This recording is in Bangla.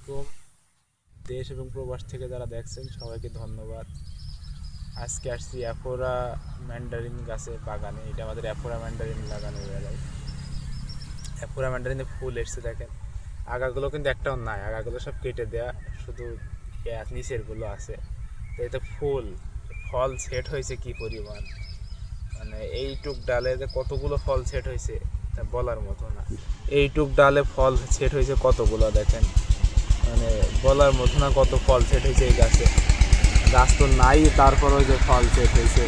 আলাইকুম। দেশ এবং প্রবাস থেকে যারা দেখছেন সবাইকে ধন্যবাদ। আজকে আসছি অ্যাফোরা ম্যান্ডারিন গাছে বাগানে। এটা আমাদের অ্যাফোরা ম্যান্ডারিন লাগানো বেলায় অ্যাফোরা ম্যান্ডারিনে ফুল এসছে দেখেন। আগাগুলো কিন্তু একটাও নাই, আগাগুলো সব কেটে দেয়া, শুধু নিচেরগুলো আছে। তো এতে ফল সেট হয়েছে কি পরিমাণ, মানে এইটুক ডালে যে কতগুলো ফল সেট হয়েছে তা বলার মতো না। এইটুক ডালে ফল সেট হয়েছে কতগুলো দেখেন, মানে বলার মতো না কত ফল সেট হয়েছে এই গাছে। গাছ তো নাই, তারপরেও যে ফল সেট হয়েছে।